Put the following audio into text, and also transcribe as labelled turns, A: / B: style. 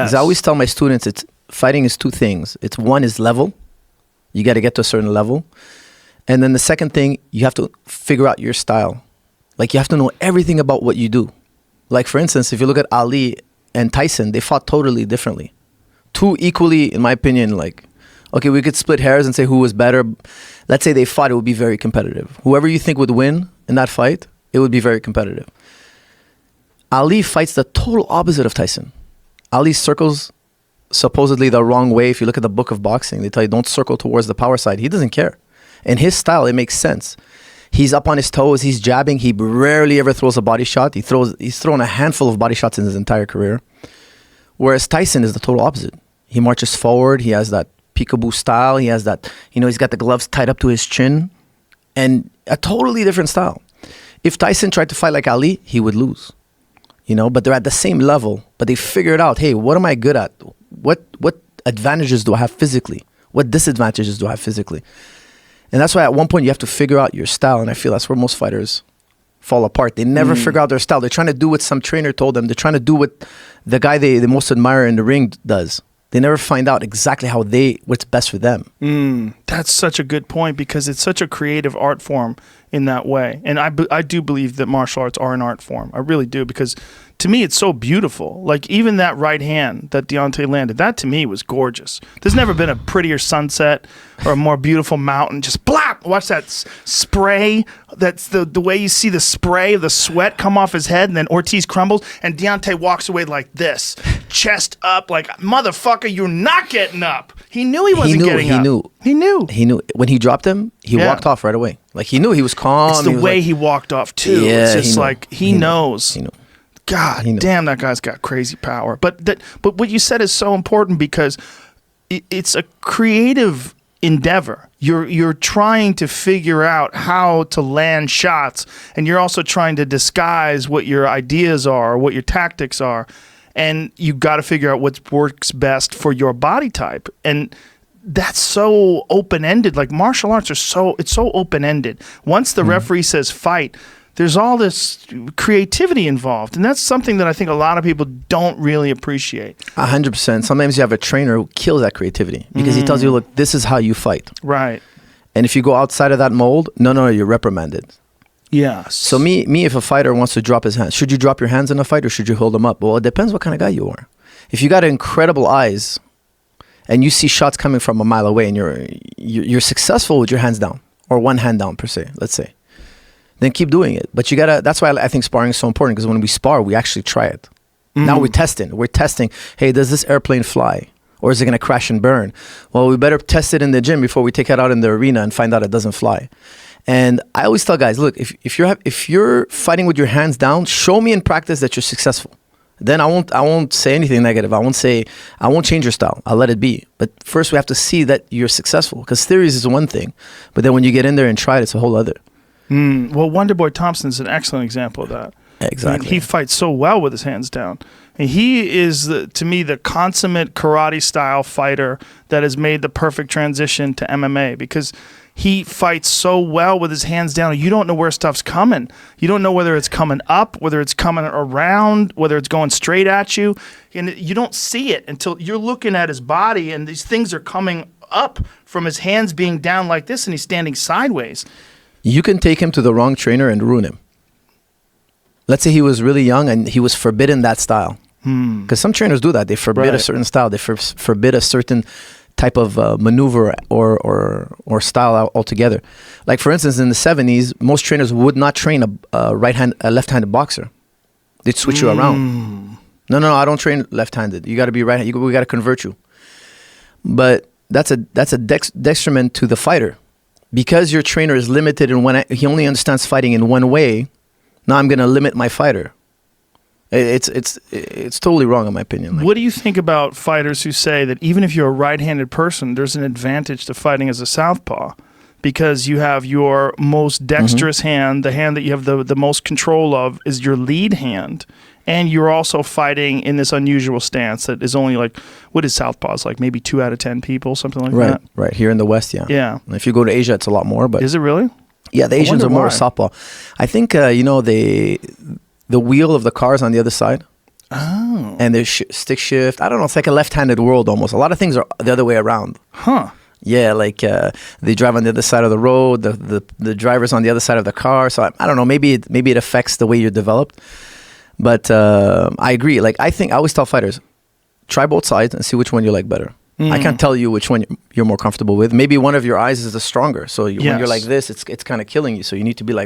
A: Because I always tell my students, fighting is two things. It's one is level. You got to get to a certain level. And then the second thing, you have to figure out your style. Like you have to know everything about what you do. Like for instance, if you look at Ali and Tyson, they fought totally differently. Two equally, in my opinion, like, okay, we could split hairs and say who was better. Let's say they fought, it would be very competitive. Whoever you think would win in that fight, it would be very competitive. Ali fights the total opposite of Tyson. Ali circles supposedly the wrong way. If you look at the book of boxing, they tell you don't circle towards the power side. He doesn't care. In his style, it makes sense. He's up on his toes. He's jabbing. He rarely ever throws a body shot. He's thrown a handful of body shots in his entire career. Whereas Tyson is the total opposite. He marches forward. He has that peekaboo style. He has that, he's got the gloves tied up to his chin. And a totally different style. If Tyson tried to fight like Ali, he would lose. But they're at the same level. But they figured out, hey, what am I good at? What advantages do I have physically? What disadvantages do I have physically? And that's why at one point you have to figure out your style. And I feel that's where most fighters fall apart. They never figure out their style. They're trying to do what some trainer told them. They're trying to do what the guy they most admire in the ring does. They never find out exactly what's best for them.
B: That's such a good point because it's such a creative art form in that way. And I do believe that martial arts are an art form. I really do, because to me, it's so beautiful. Like even that right hand that Deontay landed, that to me was gorgeous. There's never been a prettier sunset or a more beautiful mountain. Just blap! Watch that spray. That's the way you see the spray of the sweat come off his head, and then Ortiz crumbles, and Deontay walks away like this, chest up, like, motherfucker, you're not getting up. He knew he wasn't getting up. He knew. When he dropped him, he walked off right away. Like he knew he was calm. It's the way he walked off too.
A: Yeah,
B: it's just like he knows.
A: He knew.
B: God damn, that guy's got crazy power. But what you said is so important because it's a creative endeavor. You're trying to figure out how to land shots, and you're also trying to disguise what your ideas are, what your tactics are, and you got to figure out what works best for your body type. And that's so open-ended. Like martial arts it's so open-ended. Once the referee says fight, there's all this creativity involved. And that's something that I think a lot of people don't really appreciate.
A: 100%. Sometimes you have a trainer who kills that creativity because he tells you, look, this is how you fight.
B: Right.
A: And if you go outside of that mold, no, you're reprimanded.
B: Yes.
A: So me, if a fighter wants to drop his hands, should you drop your hands in a fight or should you hold them up? Well, it depends what kind of guy you are. If you got incredible eyes and you see shots coming from a mile away and you're successful with your hands down or one hand down per se, let's say, then keep doing it. But that's why I think sparring is so important, because when we spar, we actually try it. Now we're testing, hey, does this airplane fly? Or is it going to crash and burn? Well, we better test it in the gym before we take it out in the arena and find out it doesn't fly. And I always tell guys, look, if you're fighting with your hands down, show me in practice that you're successful. Then I won't say anything negative. I won't change your style. I'll let it be. But first we have to see that you're successful, because theories is one thing, but then when you get in there and try it, it's a whole other.
B: Well, Wonderboy Thompson is an excellent example of that.
A: Exactly.
B: I mean, he fights so well with his hands down. And he is, to me, the consummate karate-style fighter that has made the perfect transition to MMA, because he fights so well with his hands down. You don't know where stuff's coming. You don't know whether it's coming up, whether it's coming around, whether it's going straight at you. And you don't see it until you're looking at his body, and these things are coming up from his hands being down like this, and he's standing sideways.
A: You can take him to the wrong trainer and ruin him. Let's say he was really young and he was forbidden that style. Because some trainers do that. They forbid a certain style. They forbid a certain type of maneuver or style altogether. Like for instance, in the 70s, most trainers would not train a left-handed boxer. They'd switch you around. No, I don't train left-handed. You got to be right. We got to convert you. But that's a detriment to the fighter. Because your trainer is limited in he only understands fighting in one way. Now I'm going to limit my fighter. It's totally wrong in my opinion.
B: What do you think about fighters who say that even if you're a right-handed person, there's an advantage to fighting as a southpaw, because you have your most dexterous hand, the hand that you have the most control of is your lead hand, and you're also fighting in this unusual stance that is only like, what is southpaws, like maybe 2 out of 10 people, something like that? Right,
A: here in the West, yeah.
B: Yeah.
A: And if you go to Asia, it's a lot more. But
B: is it really?
A: Yeah, the Asians are more southpaw. I think, the wheel of the car is on the other side.
B: Oh.
A: and there's stick shift. I don't know. It's like a left-handed world almost. A lot of things are the other way around.
B: Huh.
A: Yeah, like they drive on the other side of the road. The driver's on the other side of the car. So I don't know. Maybe it affects the way you're developed. But I agree. Like I always tell fighters, try both sides and see which one you like better. I can't tell you which one you're more comfortable with. Maybe one of your eyes is the stronger. So when you're
B: Yes.
A: like this, it's kind of killing you. So you need to be like that.